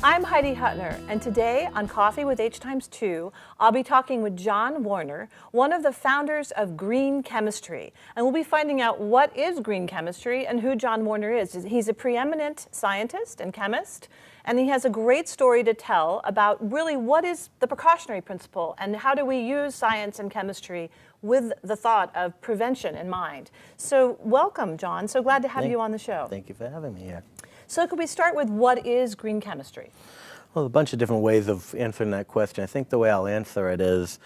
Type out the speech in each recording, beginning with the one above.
I'm Heidi Hutner, and today on Coffee with Hx2, I'll be talking with John Warner, one of the founders of green chemistry. And we'll be finding out what is green chemistry and who John Warner is. He's a preeminent scientist and chemist, and he has a great story to tell about really what is the precautionary principle and how do we use science and chemistry with the thought of prevention in mind. So welcome, John. So glad to have you on the show. Thank you for having me here. So could we start with what is green chemistry? Well, a bunch of different ways of answering that question. I think the way I'll answer it is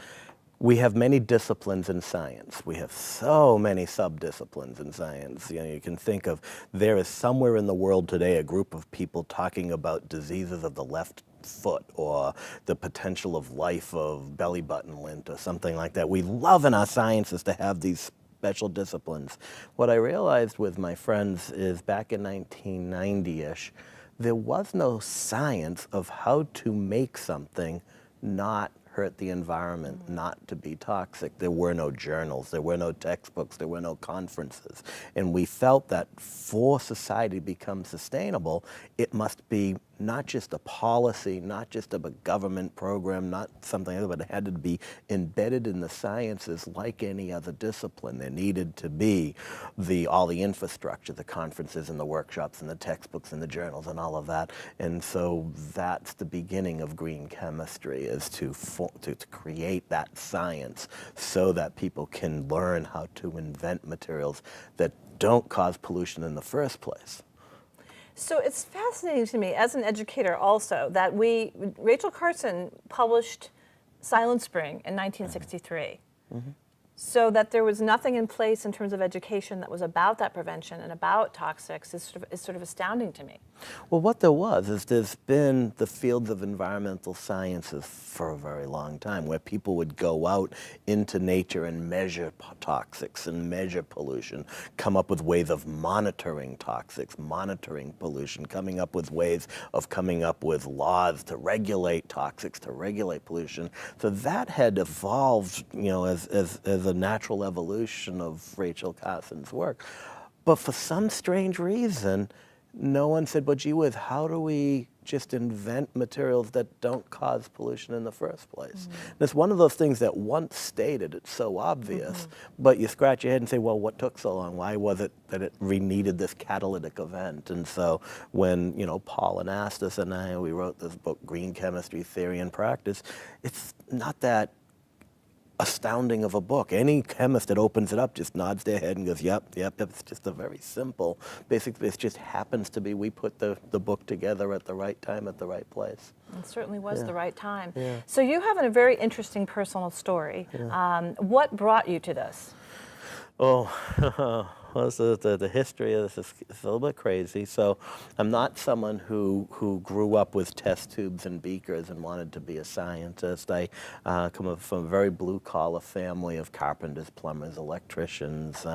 we have many disciplines in science. We have so many sub-disciplines in science. You know, you can think of there is somewhere in the world today a group of people talking about diseases of the left foot or the potential of life of belly button lint or something like that. We love in our sciences to have these special disciplines. What I realized with my friends is back in 1990-ish, there was no science of how to make something not hurt the environment, not to be toxic. There were no journals, there were no textbooks, there were no conferences. And we felt that for society to become sustainable, it must be not just a policy, not just a government program, not something else, but it had to be embedded in the sciences like any other discipline. There needed to be all the infrastructure, the conferences and the workshops and the textbooks and the journals and all of that. And so that's the beginning of green chemistry, is to create that science so that people can learn how to invent materials that don't cause pollution in the first place. So it's fascinating to me as an educator also that Rachel Carson published Silent Spring in 1963. Mm-hmm. So that there was nothing in place in terms of education that was about that prevention and about toxics is sort of astounding to me. Well, what there was is there's been the fields of environmental sciences for a very long time where people would go out into nature and measure toxics and measure pollution, come up with ways of monitoring toxics, monitoring pollution, coming up with ways of coming up with laws to regulate toxics, to regulate pollution. So that had evolved, you know, as a natural evolution of Rachel Carson's work. But for some strange reason, no one said, but gee whiz, how do we just invent materials that don't cause pollution in the first place? Mm-hmm. And it's one of those things that once stated, it's so obvious, mm-hmm. but you scratch your head and say, well, what took so long? Why was it that it needed this catalytic event? And so when, you know, Paul Anastas and I, we wrote this book, Green Chemistry, Theory and Practice, it's not that astounding of a book. Any chemist that opens it up just nods their head and goes, yep. It's just a very simple, basically it just happens to be we put the book together at the right time at the right place. It certainly was the right time. Yeah. So you have a very interesting personal story. Yeah. What brought you to this? Oh, well, the history of this is a little bit crazy. So I'm not someone who grew up with test tubes and beakers and wanted to be a scientist. I come from a very blue-collar family of carpenters, plumbers, electricians,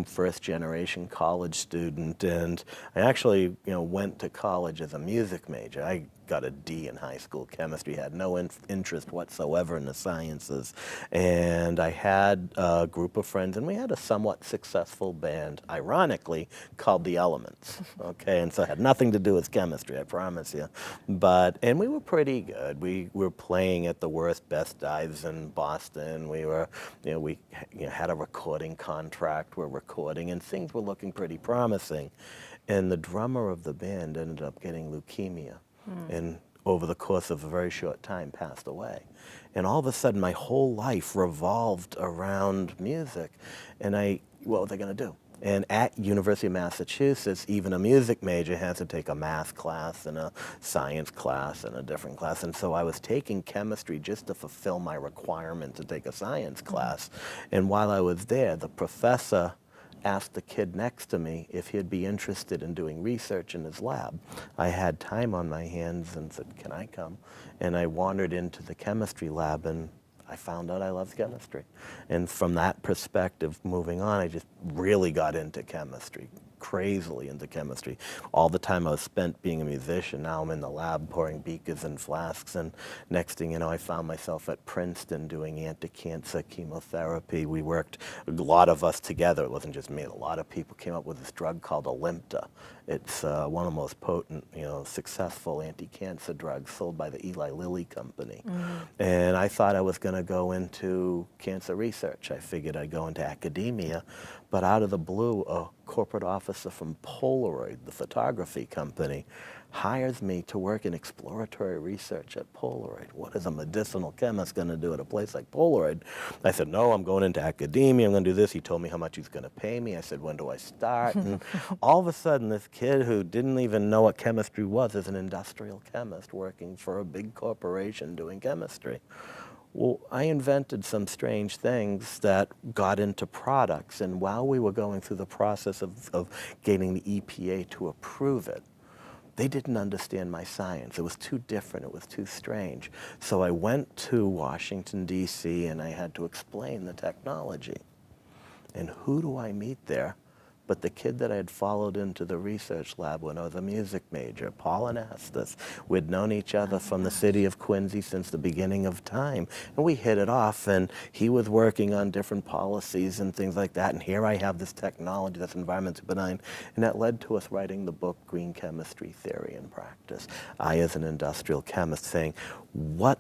first-generation college student, and I actually, went to college as a music major. I got a D in high school chemistry, had no interest whatsoever in the sciences. And I had a group of friends, and we had a somewhat successful band, ironically, called The Elements. Okay, and so it had nothing to do with chemistry, I promise you. And we were pretty good. We were playing at the worst Best Dives in Boston. We were, we had a recording contract, we're recording, and things were looking pretty promising. And the drummer of the band ended up getting leukemia. And over the course of a very short time passed away. And all of a sudden my whole life revolved around music. And what were they going to do? And at University of Massachusetts, even a music major has to take a math class and a science class and a different class. And so I was taking chemistry just to fulfill my requirement to take a science class. And while I was there, the professor asked the kid next to me if he'd be interested in doing research in his lab. I had time on my hands and said, can I come? And I wandered into the chemistry lab and I found out I loved chemistry. And from that perspective, moving on, I just really got into chemistry, crazily into chemistry. All the time I was spent being a musician, now I'm in the lab pouring beakers and flasks, and next thing you know, I found myself at Princeton doing anti-cancer chemotherapy. We worked, a lot of us together, it wasn't just me, a lot of people came up with this drug called Olympta. It's one of the most potent, successful anti-cancer drugs sold by the Eli Lilly company. And I thought I was going to go into cancer research. I figured I'd go into academia, but out of the blue, a corporate officer from Polaroid, the photography company, hires me to work in exploratory research at Polaroid. What is a medicinal chemist going to do at a place like Polaroid? I said, no, I'm going into academia, I'm going to do this. He told me how much he's going to pay me. I said, when do I start? And all of a sudden, this kid who didn't even know what chemistry was is an industrial chemist working for a big corporation doing chemistry. Well, I invented some strange things that got into products, and while we were going through the process of getting the EPA to approve it, they didn't understand my science. It was too different, it was too strange. So I went to Washington, D.C., and I had to explain the technology. And who do I meet there but the kid that I had followed into the research lab when I was a music major, Paul and Estes. We'd known each other from the city of Quincy since the beginning of time. And we hit it off, and he was working on different policies and things like that. And here I have this technology that's environmentally benign. And that led to us writing the book, Green Chemistry Theory and Practice. I, as an industrial chemist, saying, what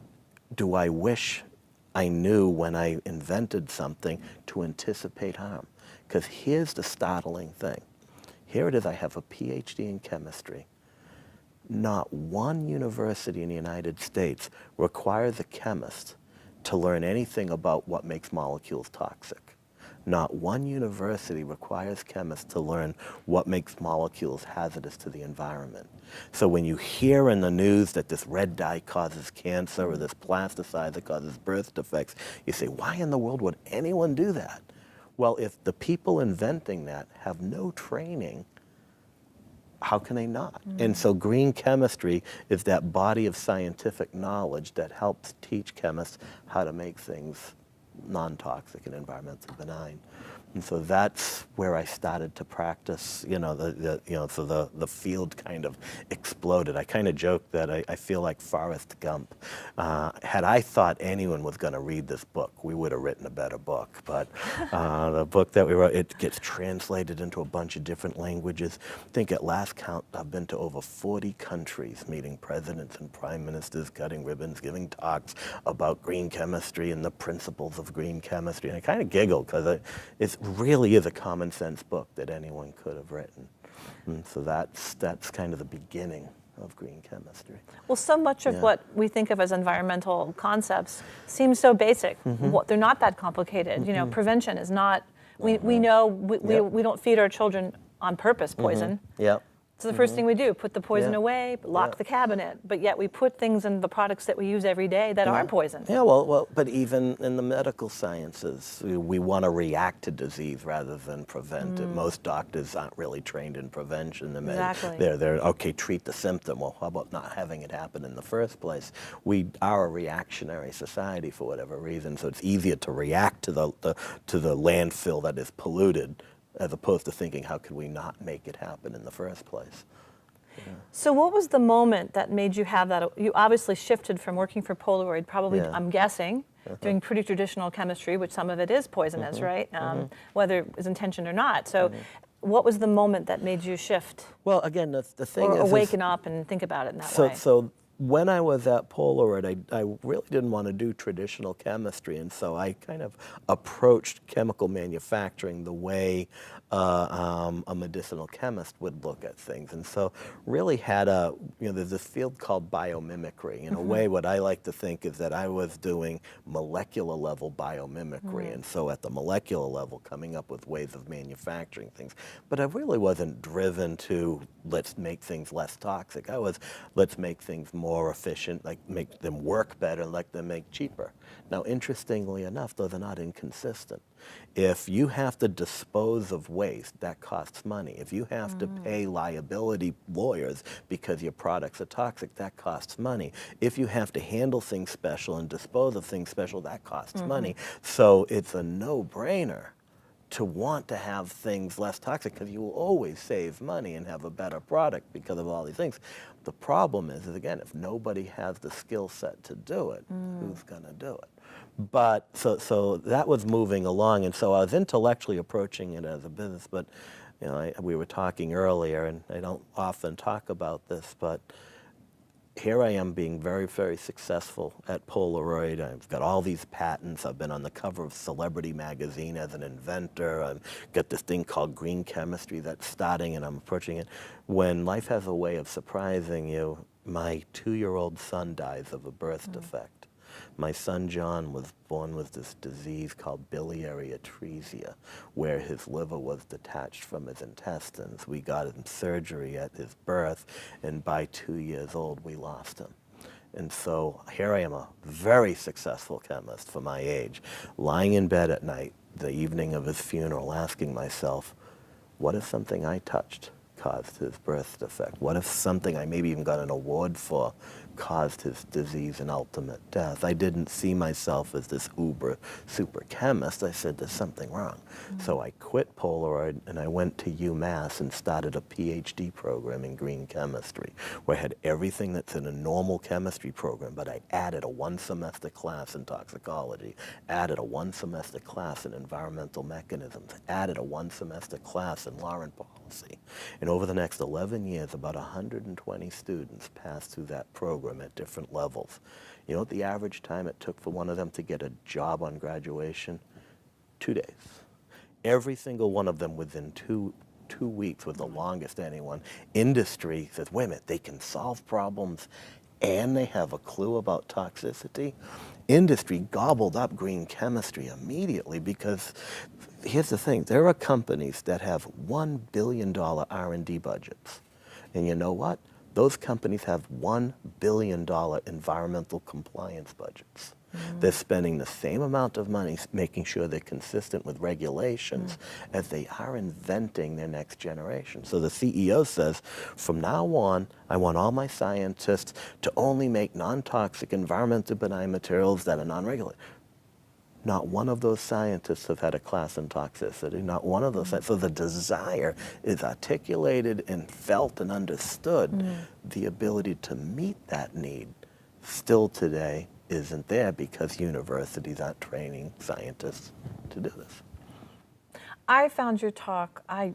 do I wish I knew when I invented something to anticipate harm? Because here's the startling thing. Here it is, I have a PhD in chemistry. Not one university in the United States requires a chemist to learn anything about what makes molecules toxic. Not one university requires chemists to learn what makes molecules hazardous to the environment. So when you hear in the news that this red dye causes cancer or this plasticide that causes birth defects, you say, why in the world would anyone do that? Well, if the people inventing that have no training, how can they not? And so green chemistry is that body of scientific knowledge that helps teach chemists how to make things non-toxic and environmentally benign. And so that's where I started to practice, so the field kind of exploded. I kind of joke that I feel like Forrest Gump. Had I thought anyone was going to read this book, we would have written a better book. But the book that we wrote, it gets translated into a bunch of different languages. I think at last count, I've been to over 40 countries, meeting presidents and prime ministers, cutting ribbons, giving talks about green chemistry and the principles of green chemistry. And I kind of giggle because it really is a common sense book that anyone could have written. And so that's kind of the beginning of green chemistry. Well, so much of what we think of as environmental concepts seems so basic. They're not that complicated. Prevention is not, we know we don't feed our children on purpose poison. Yep. So the first thing we do, put the poison away, lock the cabinet, but yet we put things in the products that we use every day that are poison. Yeah, well, but even in the medical sciences, we want to react to disease rather than prevent it. Most doctors aren't really trained in prevention. Exactly. They're okay, treat the symptom. Well, how about not having it happen in the first place? We are a reactionary society for whatever reason, so it's easier to react to the landfill that is polluted, as opposed to thinking, how could we not make it happen in the first place? Yeah. So what was the moment that made you have that? You obviously shifted from working for Polaroid, probably, I'm guessing, doing pretty traditional chemistry, which some of it is poisonous, right? Whether it's intention or not. So what was the moment that made you shift? Well, again, the thing or is... awaken up and think about it in that way. So when I was at Polaroid, I really didn't want to do traditional chemistry, and so I kind of approached chemical manufacturing the way a medicinal chemist would look at things. And so really had there's this field called biomimicry. In a way, what I like to think is that I was doing molecular level biomimicry, and so at the molecular level, coming up with ways of manufacturing things. But I really wasn't driven to, let's make things less toxic. I was, let's make things more efficient, like make them work better, like them make cheaper. Now, interestingly enough, those are not inconsistent. If you have to dispose of waste, that costs money. If you have to pay liability lawyers because your products are toxic, that costs money. If you have to handle things special and dispose of things special, that costs money. So it's a no-brainer to want to have things less toxic, because you will always save money and have a better product because of all these things. The problem is again, if nobody has the skill set to do it, who's going to do it? But so that was moving along, and so I was intellectually approaching it as a business, but You know, we were talking earlier, and I don't often talk about this, but here I am being very, very successful at Polaroid. I've got all these patents. I've been on the cover of Celebrity magazine as an inventor. I've got this thing called green chemistry that's starting, and I'm approaching it. When life has a way of surprising you, my 2-year-old son dies of a birth defect. My son John was born with this disease called biliary atresia, where his liver was detached from his intestines. We got him surgery at his birth, and by 2 years old, we lost him. And so here I am, a very successful chemist for my age, lying in bed at night, the evening of his funeral, asking myself, what if something I touched caused his birth defect? What if something I maybe even got an award for caused his disease and ultimate death? I didn't see myself as this uber super chemist. I said, there's something wrong. So I quit Polaroid and I went to UMass and started a PhD program in green chemistry, where I had everything that's in a normal chemistry program, but I added a 1-semester class in toxicology, added a 1-semester class in environmental mechanisms, added a 1-semester class in law and policy. And over the next 11 years, about 120 students passed through that program at different levels. You know what the average time it took for one of them to get a job on graduation? 2 days. Every single one of them within two weeks was the longest anyone. Industry says, wait a minute, they can solve problems and they have a clue about toxicity. Industry gobbled up green chemistry immediately, because here's the thing, there are companies that have $1 billion R&D budgets. And you know what? Those companies have $1 billion environmental compliance budgets. They're spending the same amount of money making sure they're consistent with regulations as they are inventing their next generation. So the CEO says, from now on, I want all my scientists to only make non-toxic, environmentally benign materials that are non-regulated. Not one of those scientists have had a class in toxicity, not one of those. So the desire is articulated and felt and understood. The ability to meet that need still today isn't there, because universities aren't training scientists to do this. I found your talk, I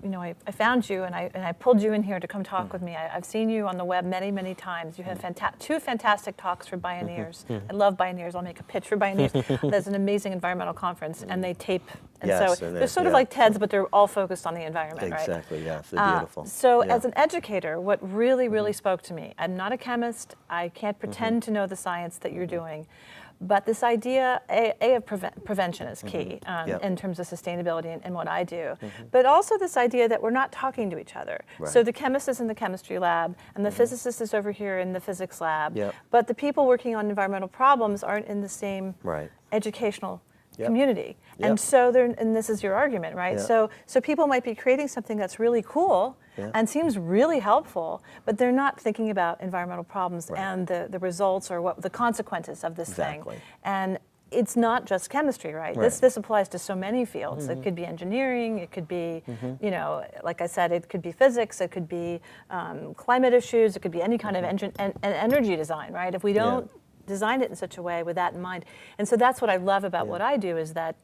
found you and I pulled you in here to come talk with me. I've seen you on the web many, many times. You have two fantastic talks for Bioneers. I love Bioneers. I'll make a pitch for Bioneers. There's an amazing environmental conference, and they tape. And Yes, so and they're sort of like TEDs, but they're all focused on the environment, right? Exactly, yes, they're beautiful. So as an educator, what really, really spoke to me, I'm not a chemist. I can't pretend to know the science that you're doing. But this idea, of prevention is key in terms of sustainability and what I do. But also this idea that we're not talking to each other. Right. So the chemist is in the chemistry lab, and the physicist is over here in the physics lab. Yep. But the people working on environmental problems aren't in the same educational community. And so and this is your argument, right? So people might be creating something that's really cool and seems really helpful, but they're not thinking about environmental problems and the results or what the consequences of this thing. And it's not just chemistry, right? This applies to so many fields. It could be engineering, it could be, you know, like I said, it could be physics, it could be climate issues, it could be any kind of energy design, right? If we don't design it in such a way with that in mind. And so that's what I love about what I do, is that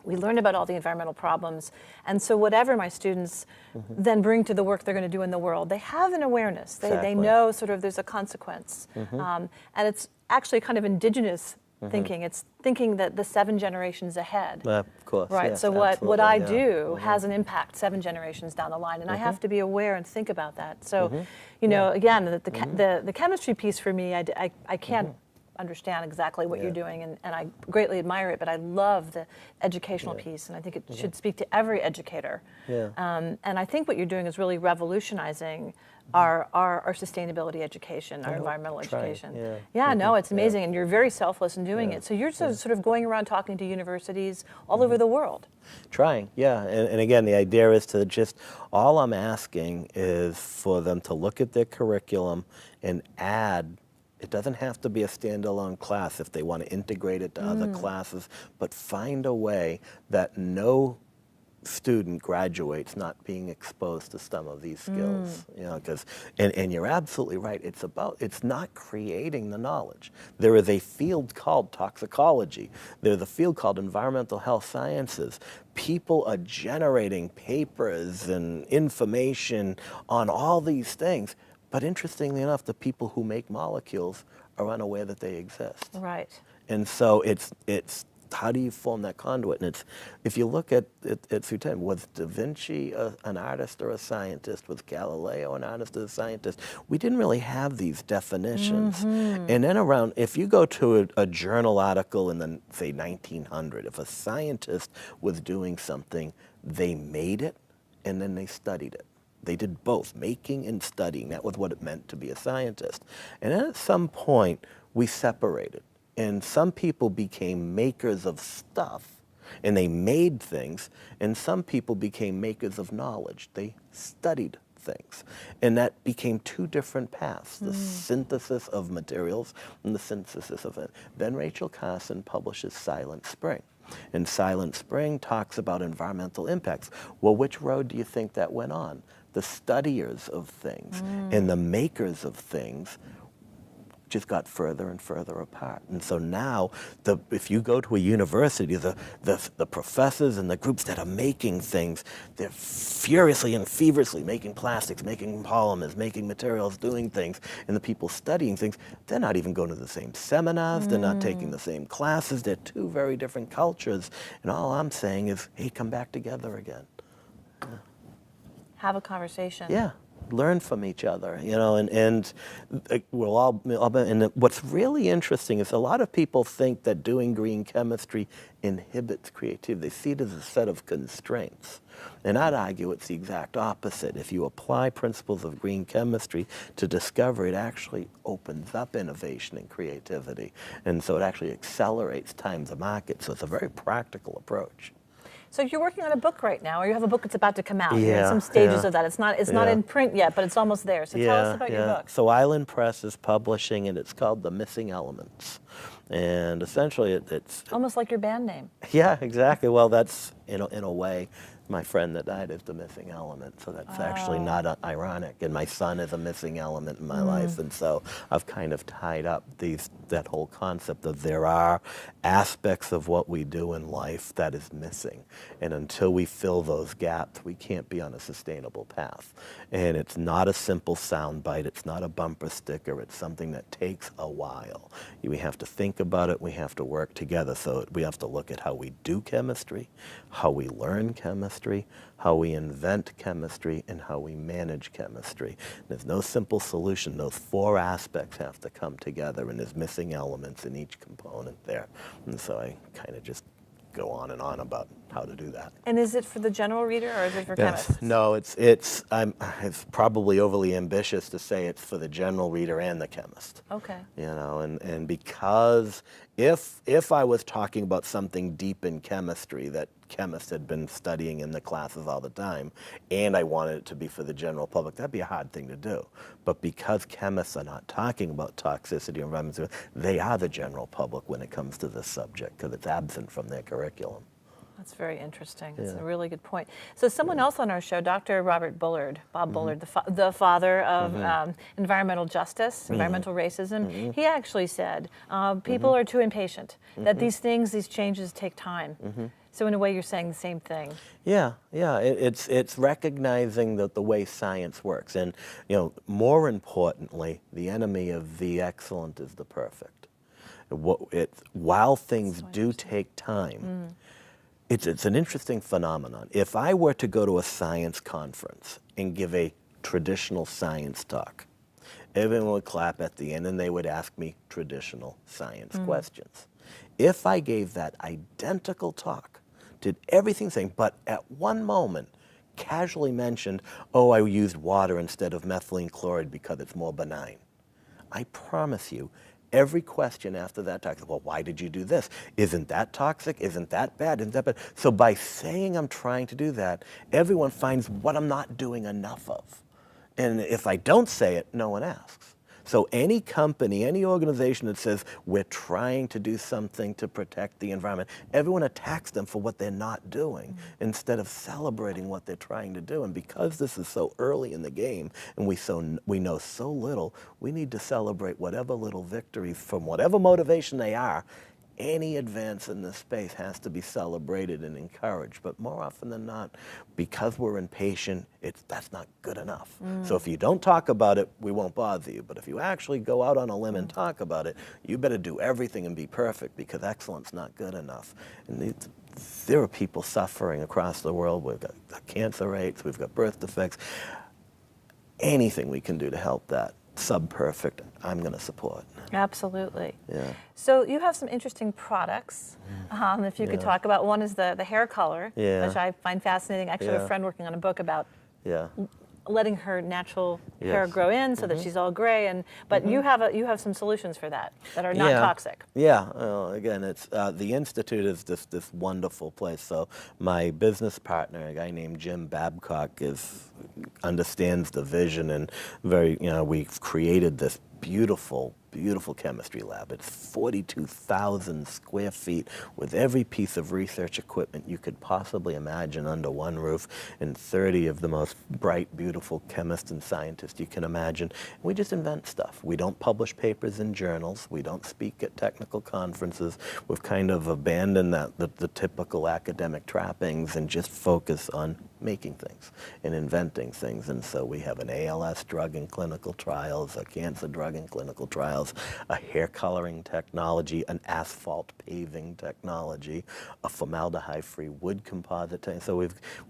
we learn about all the environmental problems. And so whatever my students then bring to the work they're going to do in the world, they have an awareness. They know sort of there's a consequence. And it's actually kind of indigenous thinking. It's thinking that the 7 generations ahead. Of course. Right. Yes, so what I do has an impact 7 generations down the line, and I have to be aware and think about that. So, you know, again, the chemistry piece for me, I can't understand exactly what you're doing, and I greatly admire it, but I love the educational piece, and I think it should speak to every educator. And I think what you're doing is really revolutionizing our sustainability education, our environmental education. No, it's amazing, and you're very selfless in doing it. So you're sort of going around talking to universities all over the world. Trying, and again, the idea is to just, all I'm asking is for them to look at their curriculum and add. It doesn't have to be a standalone class if they want to integrate it to other classes, but find a way that no student graduates not being exposed to some of these skills, you know, because, and you're absolutely right, it's not creating the knowledge. There is a field called toxicology. There's a field called environmental health sciences. People are generating papers and information on all these things, but interestingly enough, the people who make molecules are unaware that they exist. Right. And so it's how do you form that conduit? And if you look at Sutem, was Da Vinci an artist or a scientist? Was Galileo an artist or a scientist? We didn't really have these definitions. And then around, if you go to a journal article in the, say, 1900, if a scientist was doing something, they made it and then they studied it. They did both, making and studying. That was what it meant to be a scientist. And then at some point, we separated. And some people became makers of stuff, and they made things, and some people became makers of knowledge. They studied things. And that became two different paths, the synthesis of materials and the synthesis of it. Then Rachel Carson publishes Silent Spring. And Silent Spring talks about environmental impacts. Well, which road do you think that went on? The studiers of things and the makers of things just got further and further apart. And so now, if you go to a university, the professors and the groups that are making things, they're furiously and feverishly making plastics, making polymers, making materials, doing things, and the people studying things, they're not even going to the same seminars, they're not taking the same classes, they're two very different cultures. And all I'm saying is, hey, come back together again. Have a conversation. Yeah. Learn from each other, you know, and we'll all, and what's really interesting is a lot of people think that doing green chemistry inhibits creativity. They see it as a set of constraints. And I'd argue it's the exact opposite. If you apply principles of green chemistry to discovery, it actually opens up innovation and creativity. And so it actually accelerates time to market. So it's a very practical approach. So you're working on a book right now, or you have a book that's about to come out. You're in some stages of that. It's not in print yet, but it's almost there. So tell us about your book. So Island Press is publishing, and it's called The Missing Elements. And essentially, it's almost like your band name. Yeah, exactly. Well, that's in a way. My friend that died is the missing element, so that's actually not ironic. And my son is a missing element in my life, and so I've kind of tied up that whole concept of there are aspects of what we do in life that is missing, and until we fill those gaps, we can't be on a sustainable path. And it's not a simple soundbite, it's not a bumper sticker, it's something that takes a while. We have to think about it, we have to work together, so we have to look at how we do chemistry, how we learn chemistry, how we invent chemistry, and how we manage chemistry. There's no simple solution. Those four aspects have to come together, and there's missing elements in each component there. And so I kind of just go on and on about how to do that. And is it for the general reader, or is it for chemists? No, it's probably overly ambitious to say it's for the general reader and the chemist. Okay. You know, and because if I was talking about something deep in chemistry that chemists had been studying in the classes all the time, and I wanted it to be for the general public, that'd be a hard thing to do. But because chemists are not talking about toxicity or environmental, they are the general public when it comes to this subject, because it's absent from their curriculum. That's very interesting. That's a really good point. So someone else on our show, Dr. Robert Bullard, Bob Bullard, the father of environmental justice, environmental racism, he actually said people are too impatient, that these changes take time. So in a way, you're saying the same thing. Yeah. It's recognizing the way science works, and more importantly, the enemy of the excellent is the perfect. While things do take time, it's an interesting phenomenon. If I were to go to a science conference and give a traditional science talk, everyone would clap at the end and they would ask me traditional science questions. If I gave that identical talk, did everything the same, but at one moment casually mentioned, oh, I used water instead of methylene chloride because it's more benign, I promise you, every question after that talk, well, why did you do this? Isn't that toxic? Isn't that bad? Isn't that bad? So by saying I'm trying to do that, everyone finds what I'm not doing enough of. And if I don't say it, no one asks. So any company, any organization that says we're trying to do something to protect the environment, everyone attacks them for what they're not doing instead of celebrating what they're trying to do. And because this is so early in the game and we know so little, we need to celebrate whatever little victories from whatever motivation they are. Any advance in this space has to be celebrated and encouraged, but more often than not, because we're impatient, that's not good enough. So if you don't talk about it, we won't bother you, but if you actually go out on a limb and talk about it, you better do everything and be perfect, because excellence not good enough. And there are people suffering across the world. We've got cancer rates, we've got birth defects. Anything we can do to help that sub-perfect, I'm going to support. Absolutely. Yeah. So you have some interesting products, if you could talk about. One is the hair color, which I find fascinating. Actually, I have a friend working on a book about letting her natural hair grow in so that she's all gray. But you have some solutions for that are not toxic. Yeah. Again, it's the Institute is this wonderful place. So my business partner, a guy named Jim Babcock, understands the vision, and we've created this beautiful chemistry lab. It's 42,000 square feet with every piece of research equipment you could possibly imagine under one roof, and 30 of the most bright, beautiful chemists and scientists you can imagine. And we just invent stuff. We don't publish papers in journals. We don't speak at technical conferences. We've kind of abandoned the typical academic trappings and just focus on making things and inventing things. And so we have an ALS drug in clinical trials, a cancer drug in clinical trials, a hair coloring technology, an asphalt paving technology, a formaldehyde-free wood composite technology. So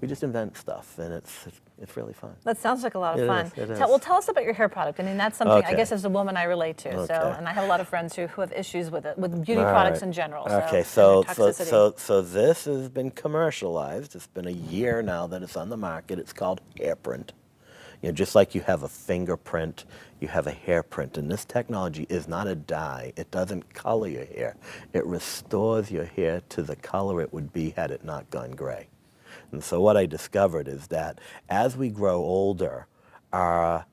we just invent stuff, and it's really fun. That sounds like a lot of fun. It is. Well, tell us about your hair product. I mean, that's something I guess as a woman I relate to. Okay. So, and I have a lot of friends who have issues with it, with beauty products in general. Okay, so this has been commercialized. It's been a year now that it's on the market. It's called Airprint. Just like you have a fingerprint, you have a hair print, and this technology is not a dye. It doesn't color your hair. It restores your hair to the color it would be had it not gone gray. And so what I discovered is that as we grow older, the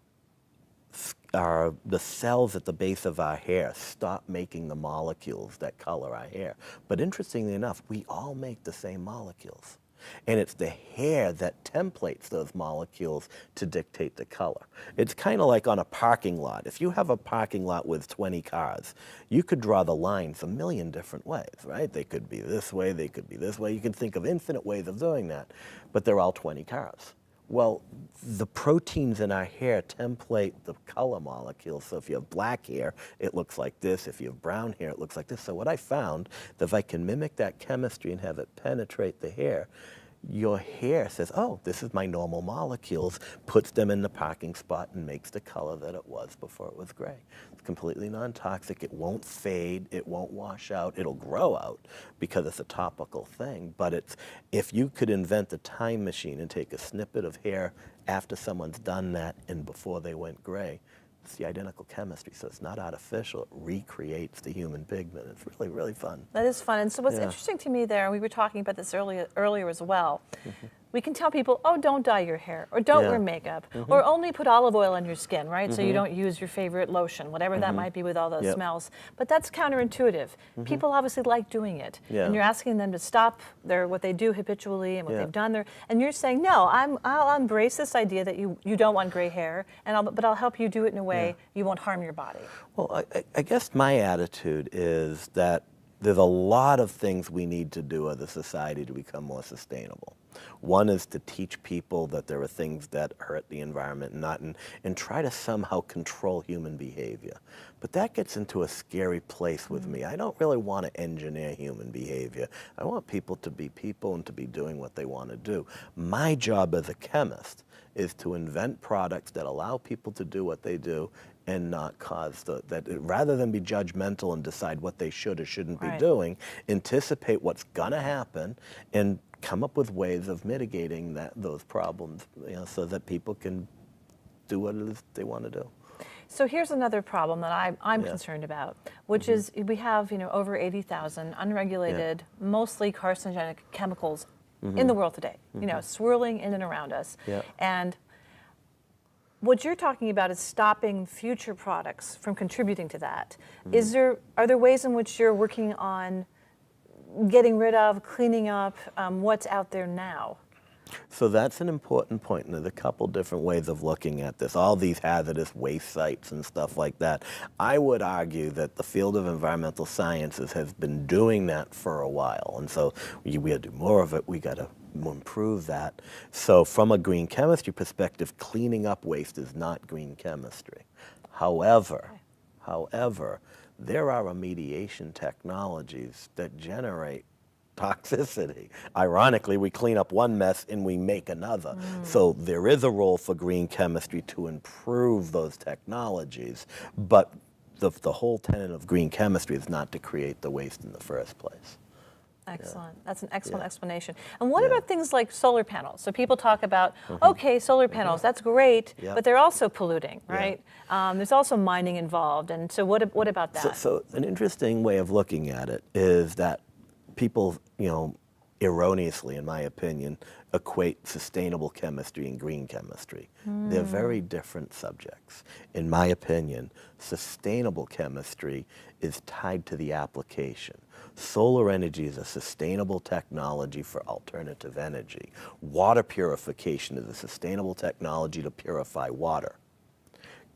cells at the base of our hair stop making the molecules that color our hair. But interestingly enough, we all make the same molecules. And it's the hair that templates those molecules to dictate the color. It's kind of like on a parking lot. If you have a parking lot with 20 cars, you could draw the lines a million different ways, right? They could be this way, they could be this way. You can think of infinite ways of doing that, but they're all 20 cars. Well, the proteins in our hair template the color molecules. So if you have black hair, it looks like this. If you have brown hair, it looks like this. So what I found, that if I can mimic that chemistry and have it penetrate the hair, your hair says, oh, this is my normal molecules, puts them in the parking spot and makes the color that it was before it was gray. It's completely non-toxic. It won't fade. It won't wash out. It'll grow out because it's a topical thing. But if you could invent the time machine and take a snippet of hair after someone's done that and before they went gray, it's the identical chemistry, so it's not artificial. It recreates the human pigment. It's really, really fun. That is fun. And so what's interesting to me there, and we were talking about this earlier as well, we can tell people, oh, don't dye your hair, or don't wear makeup, or only put olive oil on your skin, right? So you don't use your favorite lotion, whatever that might be with all those smells. But that's counterintuitive. People obviously like doing it. And you're asking them to stop what they do habitually and what they've done there. And you're saying, no, I'll embrace this idea that you don't want gray hair, but I'll help you do it in a way you won't harm your body. Well, I guess my attitude is that there's a lot of things we need to do as a society to become more sustainable. One is to teach people that there are things that hurt the environment and try to somehow control human behavior. But that gets into a scary place with me. I don't really want to engineer human behavior. I want people to be people and to be doing what they want to do. My job as a chemist is to invent products that allow people to do what they do and not cause rather than be judgmental and decide what they should or shouldn't be doing, anticipate what's gonna happen and come up with ways of mitigating those problems, so that people can do what it is they want to do. So here's another problem that I'm concerned about, which is we have over 80,000 unregulated, mostly carcinogenic chemicals in the world today, swirling in and around us. And what you're talking about is stopping future products from contributing to that. Are there ways in which you're working on getting rid of, cleaning up what's out there now? So that's an important point, and there's a couple different ways of looking at this. All these hazardous waste sites and stuff like that. I would argue that the field of environmental sciences has been doing that for a while, and so we got to do more of it. We got to improve that. So from a green chemistry perspective, cleaning up waste is not green chemistry. However, there are remediation technologies that generate toxicity. Ironically, we clean up one mess and we make another. So there is a role for green chemistry to improve those technologies, but the whole tenet of green chemistry is not to create the waste in the first place. Excellent. That's an excellent explanation. And what about things like solar panels? So people talk about, okay, solar panels, that's great, but they're also polluting, right? There's also mining involved. And so what about that? So an interesting way of looking at it is that people, erroneously, in my opinion, equate sustainable chemistry and green chemistry. They're very different subjects. In my opinion, sustainable chemistry is tied to the application. Solar energy is a sustainable technology for alternative energy. Water purification is a sustainable technology to purify water.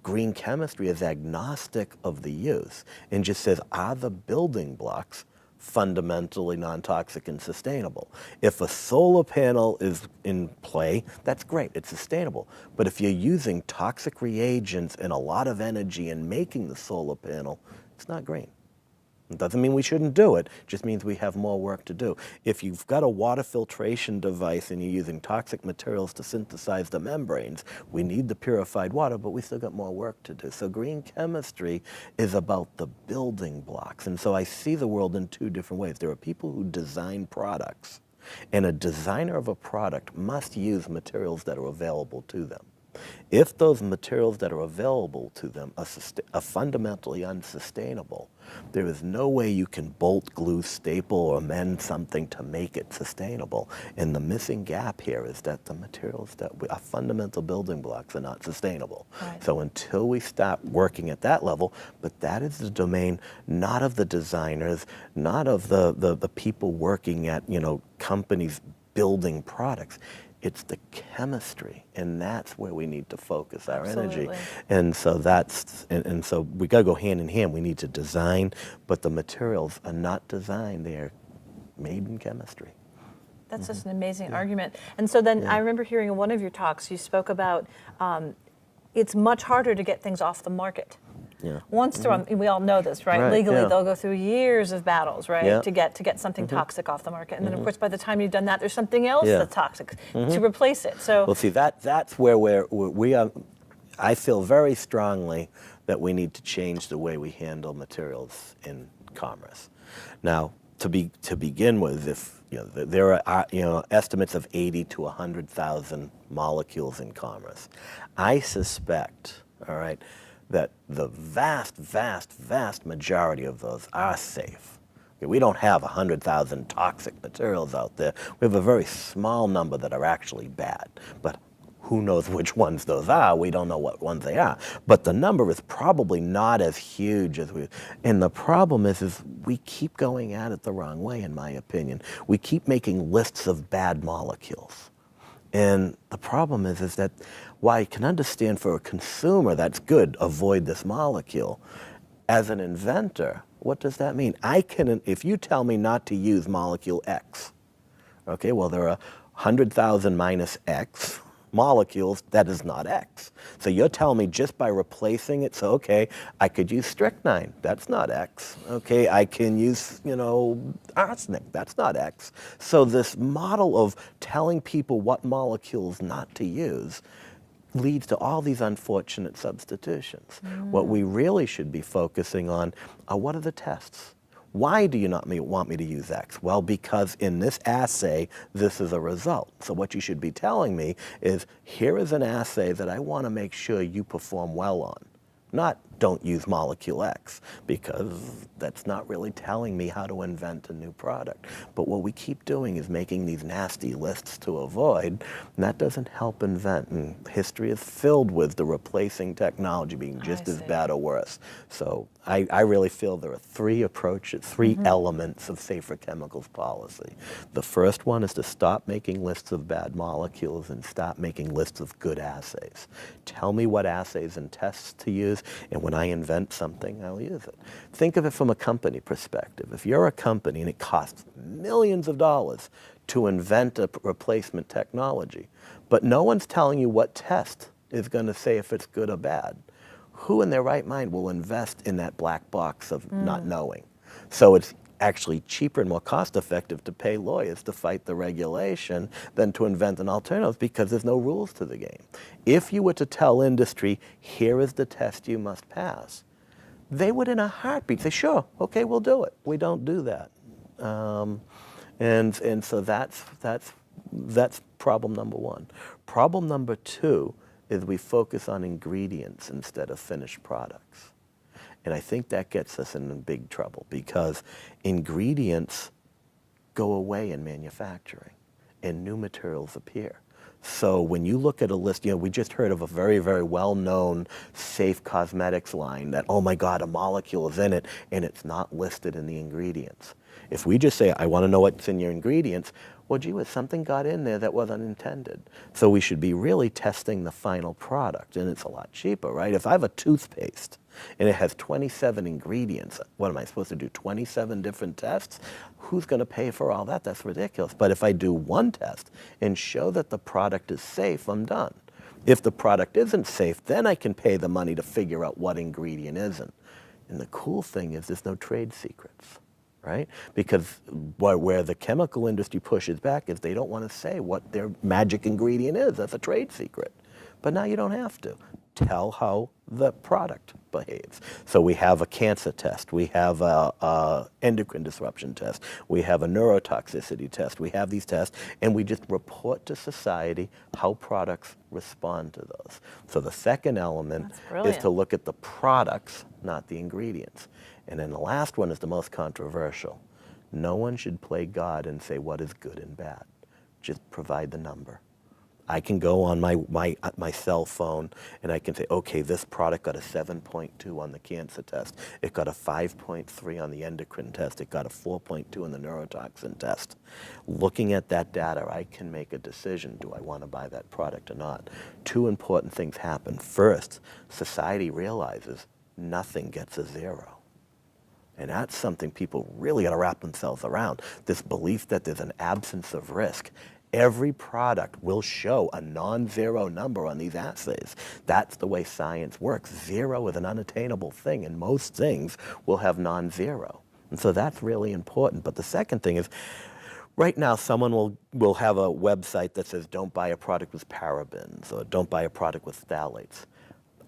Green chemistry is agnostic of the use and just says, are the building blocks fundamentally non-toxic and sustainable? If a solar panel is in play, that's great, it's sustainable. But if you're using toxic reagents and a lot of energy in making the solar panel, it's not green. It doesn't mean we shouldn't do it, it just means we have more work to do. If you've got a water filtration device and you're using toxic materials to synthesize the membranes, we need the purified water, but we still got more work to do. So green chemistry is about the building blocks. And so I see the world in two different ways. There are people who design products, and a designer of a product must use materials that are available to them. If those materials that are available to them are fundamentally unsustainable, there is no way you can bolt, glue, staple, or amend something to make it sustainable. And the missing gap here is that the materials that are fundamental building blocks are not sustainable. Right. So until we stop working at that level, but that is the domain not of the designers, not of the people working at companies building products. It's the chemistry, and that's where we need to focus our energy. And so and so we got to go hand in hand. We need to design, but the materials are not designed; they're made in chemistry. That's just an amazing argument. And so then I remember hearing in one of your talks, you spoke about it's much harder to get things off the market. Once they're on, we all know this, right? Legally, they'll go through years of battles, right, to get something toxic off the market, and then of course, by the time you've done that, there's something else that's toxic to replace it. So, well, see, that's where we are. I feel very strongly that we need to change the way we handle materials in commerce. Now, to begin with, if there are estimates of 80 to 100,000 molecules in commerce, I suspect, all right, that the vast majority of those are safe. Okay, we don't have 100,000 toxic materials out there. We have a very small number that are actually bad, but who knows which ones those are? We don't know what ones they are. But the number is probably not as huge as and the problem is we keep going at it the wrong way, in my opinion. We keep making lists of bad molecules. And the problem is that while I can understand for a consumer that's good, avoid this molecule, as an inventor, what does that mean? If you tell me not to use molecule X, okay, well, there are 100,000 minus X molecules, that is not X. So you're telling me just by replacing it, so okay, I could use strychnine, that's not X. Okay, I can use, arsenic, that's not X. So this model of telling people what molecules not to use leads to all these unfortunate substitutions. What we really should be focusing on are what are the tests? Why do you not want me to use X? Well, because in this assay, this is a result. So what you should be telling me is, here is an assay that I want to make sure you perform well on. Not don't use molecule X, because that's not really telling me how to invent a new product. But what we keep doing is making these nasty lists to avoid, and that doesn't help invent. And history is filled with the replacing technology being just as bad or worse. So I really feel there are three approaches, three elements of safer chemicals policy. The first one is to stop making lists of bad molecules and stop making lists of good assays. Tell me what assays and tests to use, and when I invent something, I'll use it. Think of it from a company perspective. If you're a company and it costs millions of dollars to invent a replacement technology, but no one's telling you what test is going to say if it's good or bad, who in their right mind will invest in that black box of not knowing? So it's actually cheaper and more cost-effective to pay lawyers to fight the regulation than to invent an alternative, because there's no rules to the game. If you were to tell industry, here is the test you must pass, they would in a heartbeat say, sure, okay, we'll do it. We don't do that. And so that's problem number one. Problem number two is we focus on ingredients instead of finished products. And I think that gets us in big trouble, because ingredients go away in manufacturing and new materials appear. So when you look at a list, we just heard of a very, very well-known safe cosmetics line that, oh my God, a molecule is in it and it's not listed in the ingredients. If we just say, I want to know what's in your ingredients, well, gee whiz, something got in there that wasn't intended. So we should be really testing the final product, and it's a lot cheaper, right? If I have a toothpaste and it has 27 ingredients, what am I supposed to do, 27 different tests? Who's going to pay for all that? That's ridiculous. But if I do one test and show that the product is safe, I'm done. If the product isn't safe, then I can pay the money to figure out what ingredient isn't. And the cool thing is there's no trade secrets. Right? Because where the chemical industry pushes back is they don't want to say what their magic ingredient is. That's a trade secret. But now you don't have to. Tell how the product behaves. So we have a cancer test. We have a endocrine disruption test. We have a neurotoxicity test. We have these tests, and we just report to society how products respond to those. So the second element is to look at the products, not the ingredients. And then the last one is the most controversial. No one should play God and say what is good and bad. Just provide the number. I can go on my cell phone and I can say, okay, this product got a 7.2 on the cancer test. It got a 5.3 on the endocrine test. It got a 4.2 on the neurotoxin test. Looking at that data, I can make a decision. Do I want to buy that product or not? Two important things happen. First, society realizes nothing gets a 0. And that's something people really got to wrap themselves around, this belief that there's an absence of risk. Every product will show a non-zero number on these assays. That's the way science works. 0 is an unattainable thing, and most things will have non-zero. And so that's really important. But the second thing is, right now someone will have a website that says don't buy a product with parabens or don't buy a product with phthalates.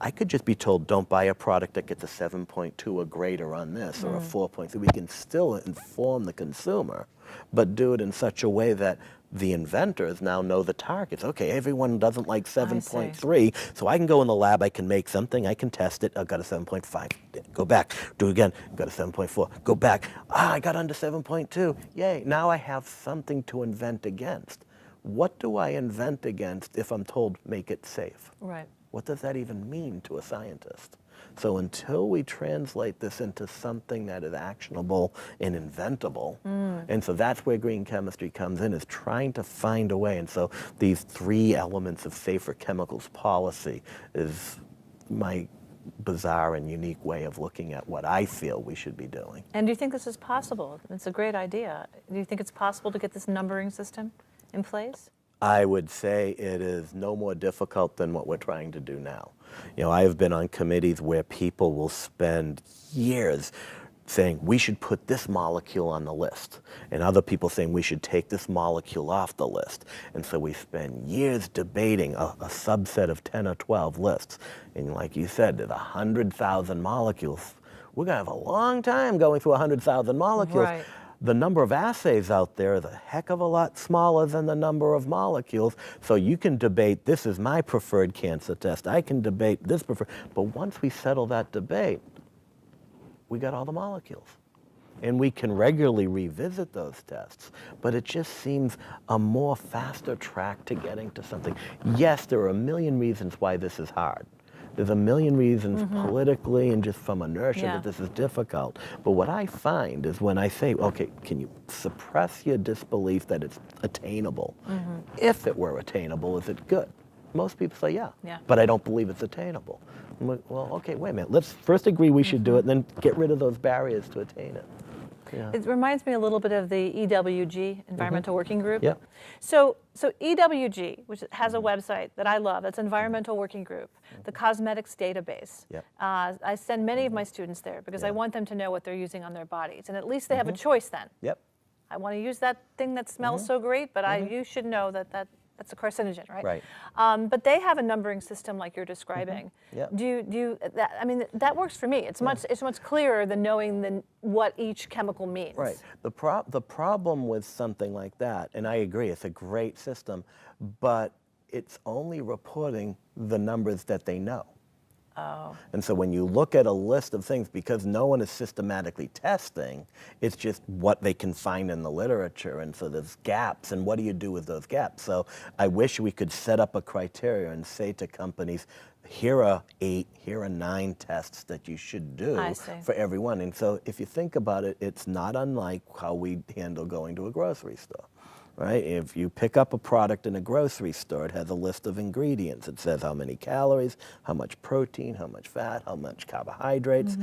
I could just be told, don't buy a product that gets a 7.2 or greater on this or a 4.3. We can still inform the consumer, but do it in such a way that the inventors now know the targets. Okay, everyone doesn't like 7.3, so I can go in the lab, I can make something, I can test it, I've got a 7.5, go back, do it again, got a 7.4, go back, I got under 7.2, yay, now I have something to invent against. What do I invent against if I'm told make it safe? Right. What does that even mean to a scientist? So until we translate this into something that is actionable and inventable, and so that's where green chemistry comes in, is trying to find a way. And so these three elements of safer chemicals policy is my bizarre and unique way of looking at what I feel we should be doing. And do you think this is possible? It's a great idea. Do you think it's possible to get this numbering system in place? I would say it is no more difficult than what we're trying to do now. I have been on committees where people will spend years saying we should put this molecule on the list, and other people saying we should take this molecule off the list. And so we spend years debating a subset of 10 or 12 lists. And like you said, there's 100,000 molecules. We're going to have a long time going through 100,000 molecules. Right. the number of assays out there is a heck of a lot smaller than the number of molecules. So you can debate, this is my preferred cancer test. I can debate this preferred. But once we settle that debate, we got all the molecules. And we can regularly revisit those tests, but it just seems a more faster track to getting to something. Yes, there are a million reasons why this is hard. There's a million reasons politically and just from inertia that this is difficult. But what I find is when I say, okay, can you suppress your disbelief that it's attainable? If it were attainable, is it good? Most people say, yeah, but I don't believe it's attainable. I'm like, well, okay, wait a minute. Let's first agree we should do it, and then get rid of those barriers to attain it. Yeah. It reminds me a little bit of the EWG, Environmental Working Group. Yep. So EWG, which has a website that I love, that's Environmental Working Group, the cosmetics database. Yep. I send many of my students there because I want them to know what they're using on their bodies, and at least they have a choice then. Yep. I want to use that thing that smells so great, but you should know that that's a carcinogen, right? Right. But they have a numbering system like you're describing. Yep. I mean, that works for me. It's much clearer than knowing what each chemical means. Right. The problem with something like that, and I agree, it's a great system, but it's only reporting the numbers that they know. Oh. And so when you look at a list of things, because no one is systematically testing, it's just what they can find in the literature. And so there's gaps, and what do you do with those gaps? So I wish we could set up a criteria and say to companies, here are 8, here are 9 tests that you should do for everyone. And so if you think about it, it's not unlike how we handle going to a grocery store. Right? If you pick up a product in a grocery store, it has a list of ingredients. It says how many calories, how much protein, how much fat, how much carbohydrates.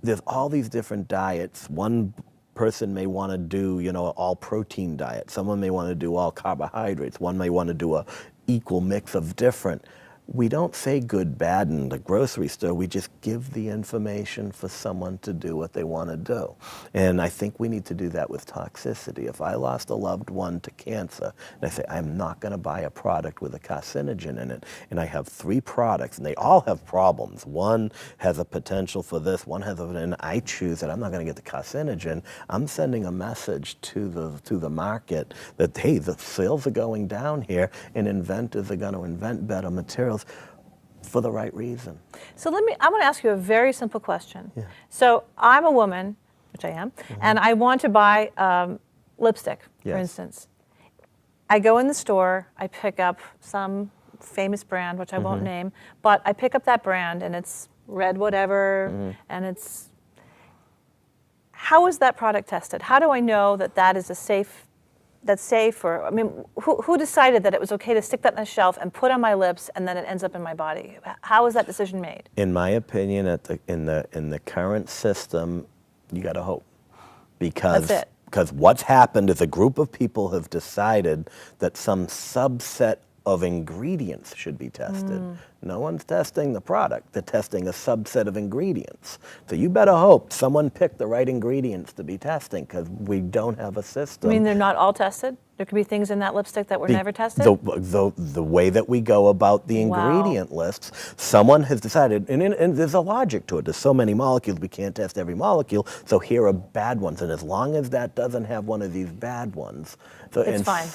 There's all these different diets. One person may want to do, all protein diet. Someone may want to do all carbohydrates. One may want to do a equal mix of different. We don't say good, bad in the grocery store. We just give the information for someone to do what they want to do. And I think we need to do that with toxicity. If I lost a loved one to cancer, and I say, I'm not going to buy a product with a carcinogen in it, and I have 3 products, and they all have problems. One has a potential for this, one has and I choose that I'm not going to get the carcinogen. I'm sending a message to the market that, hey, the sales are going down here, and inventors are going to invent better materials for the right reason. So I want to ask you a very simple question. Yeah. So I'm a woman, which I am, and I want to buy lipstick, for instance. I go in the store, I pick up some famous brand, which I won't name, but I pick up that brand and it's red whatever, and it's, how is that product tested? How do I know that that is that's safe, or I mean, who decided that it was okay to stick that on the shelf and put on my lips and then it ends up in my body? How is that decision made? In my opinion, in the current system, you got to hope, because what's happened is a group of people have decided that some subset of ingredients should be tested. No one's testing the product, they're testing a subset of ingredients. So you better hope someone picked the right ingredients to be testing, because we don't have a system. You mean they're not all tested? There could be things in that lipstick that were never tested? The way that we go about the ingredient lists, someone has decided, and there's a logic to it. There's so many molecules, we can't test every molecule, so here are bad ones. And as long as that doesn't have one of these bad ones, so it's fine.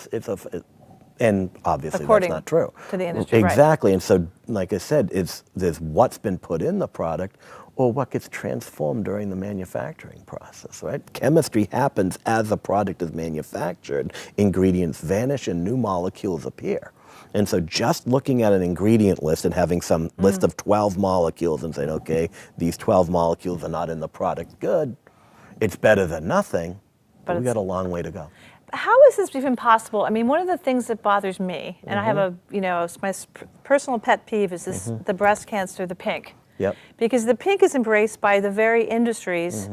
And obviously according that's not true. To the industry, exactly. And so, like I said, there's what's been put in the product or what gets transformed during the manufacturing process, right? Chemistry happens as a product is manufactured. Ingredients vanish and new molecules appear. And so just looking at an ingredient list and having some list of 12 molecules and saying, okay, these 12 molecules are not in the product, good. It's better than nothing, but we got a long way to go. How is this even possible? I mean, one of the things that bothers me, and I have my personal pet peeve is this, the breast cancer, the pink. Yep. Because the pink is embraced by the very industries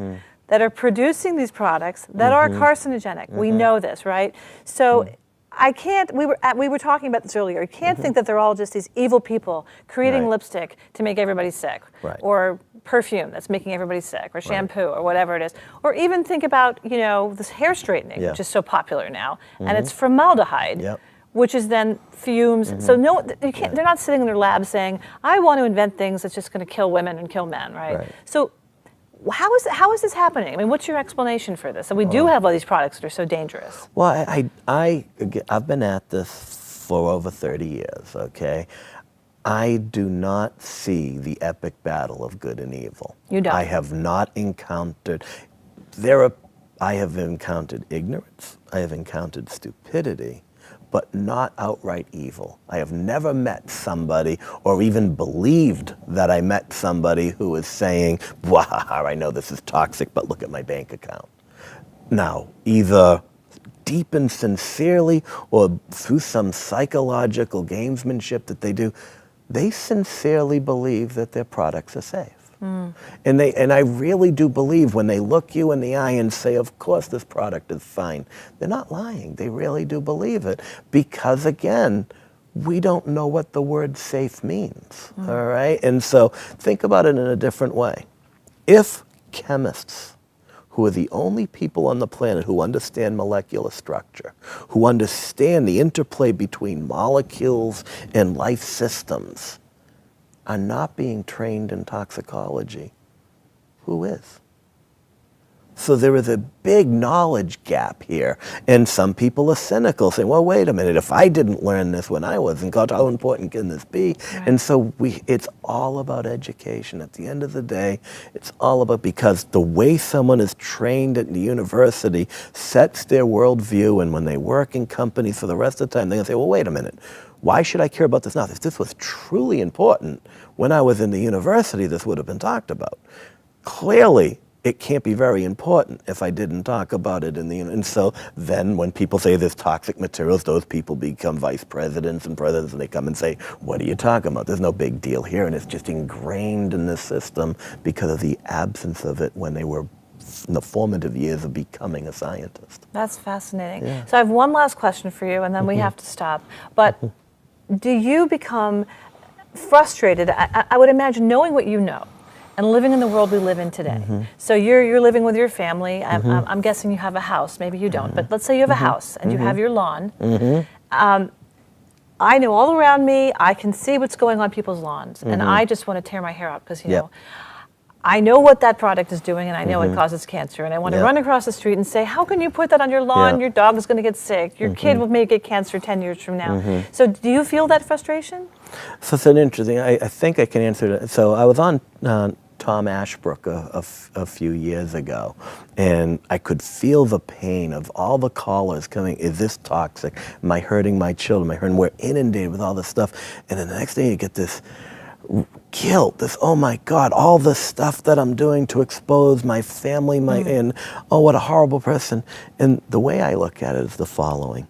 that are producing these products that are carcinogenic. We know this, right? So I can't, we were talking about this earlier, you can't think that they're all just these evil people creating lipstick to make everybody sick. Or perfume that's making everybody sick, or shampoo, or whatever it is. Or even think about, this hair straightening, which is so popular now, and it's formaldehyde, which is then fumes. So no, you can't, they're not sitting in their lab saying, I want to invent things that's just going to kill women and kill men, right? So How is this happening? I mean, what's your explanation for this? And we do have all these products that are so dangerous. Well, I've been at this for over 30 years, okay? I do not see the epic battle of good and evil. You don't? I have not encountered, I have encountered ignorance, I have encountered stupidity, but not outright evil. I have never met somebody or even believed that I met somebody who was saying, "Wow, I know this is toxic, but look at my bank account." Now, either deep and sincerely or through some psychological gamesmanship that they do, they sincerely believe that their products are safe. And I really do believe when they look you in the eye and say, "Of course this product is fine," they're not lying. They really do believe it because, again, we don't know what the word safe means, all right? And so think about it in a different way. If chemists, who are the only people on the planet who understand molecular structure, who understand the interplay between molecules and life systems, are not being trained in toxicology, who is? So there is a big knowledge gap here. And some people are cynical, saying, "Well, wait a minute, if I didn't learn this when I was in college, how important can this be?" Right. And so it's all about education. At the end of the day, it's all about, because the way someone is trained at the university sets their worldview, and when they work in companies for the rest of the time, they're going to say, "Well, wait a minute. Why should I care about this now? If this was truly important when I was in the university, this would have been talked about." Clearly, it can't be very important if I didn't talk about it in the, and so then when people say there's toxic materials, those people become vice presidents and presidents, and they come and say, "What are you talking about? There's no big deal here." And it's just ingrained in the system because of the absence of it when they were in the formative years of becoming a scientist. That's fascinating. Yeah. So I have one last question for you, and then we have to stop. But do you become frustrated? I would imagine, knowing what you know and living in the world we live in today. So you're living with your family. I'm guessing you have a house. Maybe you don't, but let's say you have a house and you have your lawn. I know all around me, I can see what's going on people's lawns, and I just want to tear my hair out because, you know, I know what that product is doing, and I know it causes cancer, and I want to run across the street and say, "How can you put that on your lawn? Your dog is going to get sick. Your kid may get cancer 10 years from now." So do you feel that frustration? So it's an interesting, I think I can answer that. So I was on Tom Ashbrook a few years ago, and I could feel the pain of all the callers coming. Is this toxic? Am I hurting my children? Am I hurting? We're inundated with all this stuff. And then the next day you get this guilt, this, "Oh my God, all this stuff that I'm doing to expose my family, and oh, what a horrible person." And the way I look at it is the following.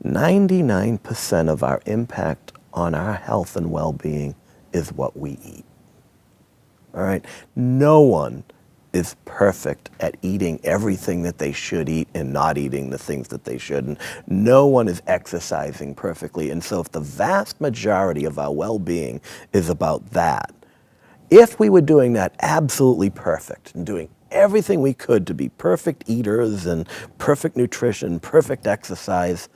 99% of our impact on our health and well-being is what we eat. All right? No one is perfect at eating everything that they should eat and not eating the things that they shouldn't. No one is exercising perfectly. And so if the vast majority of our well-being is about that, if we were doing that absolutely perfect and doing everything we could to be perfect eaters and perfect nutrition, perfect exercise,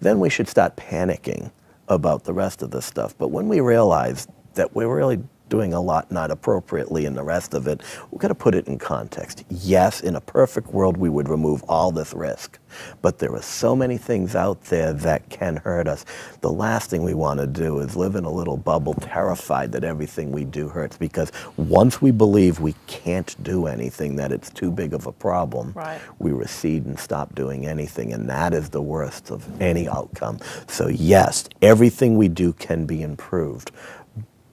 then we should start panicking about the rest of this stuff. But when we realize that we're really doing a lot not appropriately in the rest of it, we've got to put it in context. Yes, in a perfect world, we would remove all this risk, but there are so many things out there that can hurt us. The last thing we want to do is live in a little bubble, terrified that everything we do hurts, because once we believe we can't do anything, that it's too big of a problem, we recede and stop doing anything, and that is the worst of any outcome. So yes, everything we do can be improved,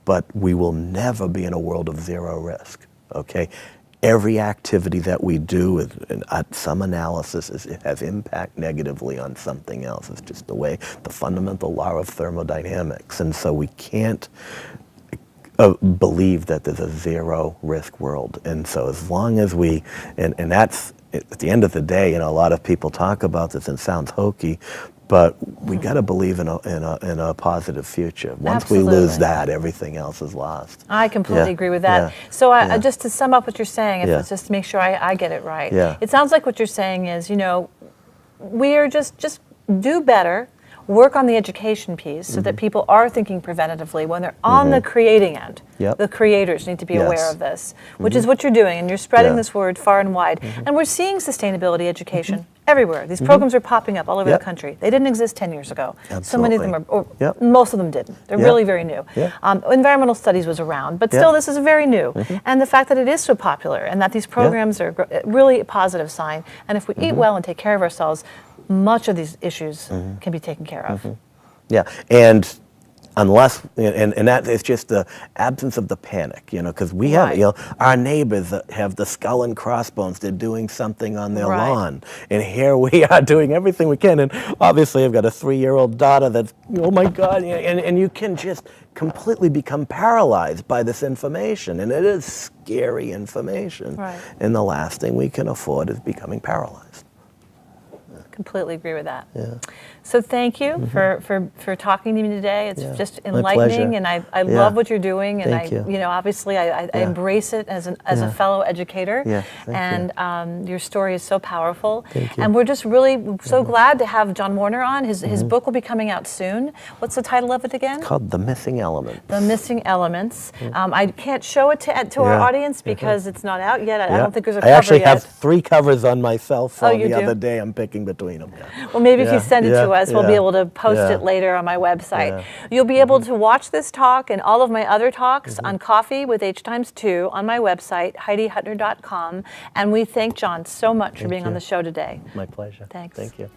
but we will never be in a world of zero risk, okay? Every activity that we do, at some analysis, it has impact negatively on something else. It's just the way, the fundamental law of thermodynamics. And so we can't believe that there's a zero risk world. And so as long as we, and that's, at the end of the day, you know, a lot of people talk about this and it sounds hokey, but we got to believe in a positive future. Once we lose that, everything else is lost. I completely agree with that. So just to sum up what you're saying, just to make sure I get it right, it sounds like what you're saying is, you know, we are just do better, work on the education piece so that people are thinking preventatively when they're on the creating end. Yep. The creators need to be aware Yes. of this, which is what you're doing, and you're spreading Yeah. this word far and wide. And we're seeing sustainability education everywhere. These programs are popping up all over Yep. the country. They didn't exist 10 years ago. So many of them are, or Yep. most of them didn't. They're Yep. really very new. Yep. Environmental studies was around, but Yep. still this is very new. And the fact that it is so popular and that these programs are really a positive sign. And if we eat well and take care of ourselves, much of these issues can be taken care of. Yeah, and unless, and that is just the absence of the panic, because we have, Right. our neighbors that have the skull and crossbones, they're doing something on their Right. lawn, and here we are doing everything we can, and obviously I've got a 3-year-old daughter that's, oh my God, and you can just completely become paralyzed by this information, and it is scary information, Right. and the last thing we can afford is becoming paralyzed. Completely agree with that. Yeah. So thank you for talking to me today. It's Yeah, just my enlightening, pleasure. and I Yeah. love what you're doing, and Thank you. obviously I Yeah. embrace it as a Yeah. fellow educator. Yeah, thank and your story is so powerful. Thank you. And we're just really so glad to have John Warner on. His book will be coming out soon. What's the title of it again? Called The Missing Element. The Missing Elements. I can't show it to our Yeah. audience because it's not out yet. I Yeah. don't think there's a I cover actually yet. have 3 covers on my cell phone. you The do? other day I'm picking between them. Yeah. Well, maybe if Yeah, you send it yeah, to us, we'll be yeah, able to post yeah. it later on my website. Yeah. You'll be able to watch this talk and all of my other talks on Coffee with H2 on my website, HeidiHutner.com. And we thank John so much for being on you. the show today. My pleasure. Thanks. Thank you.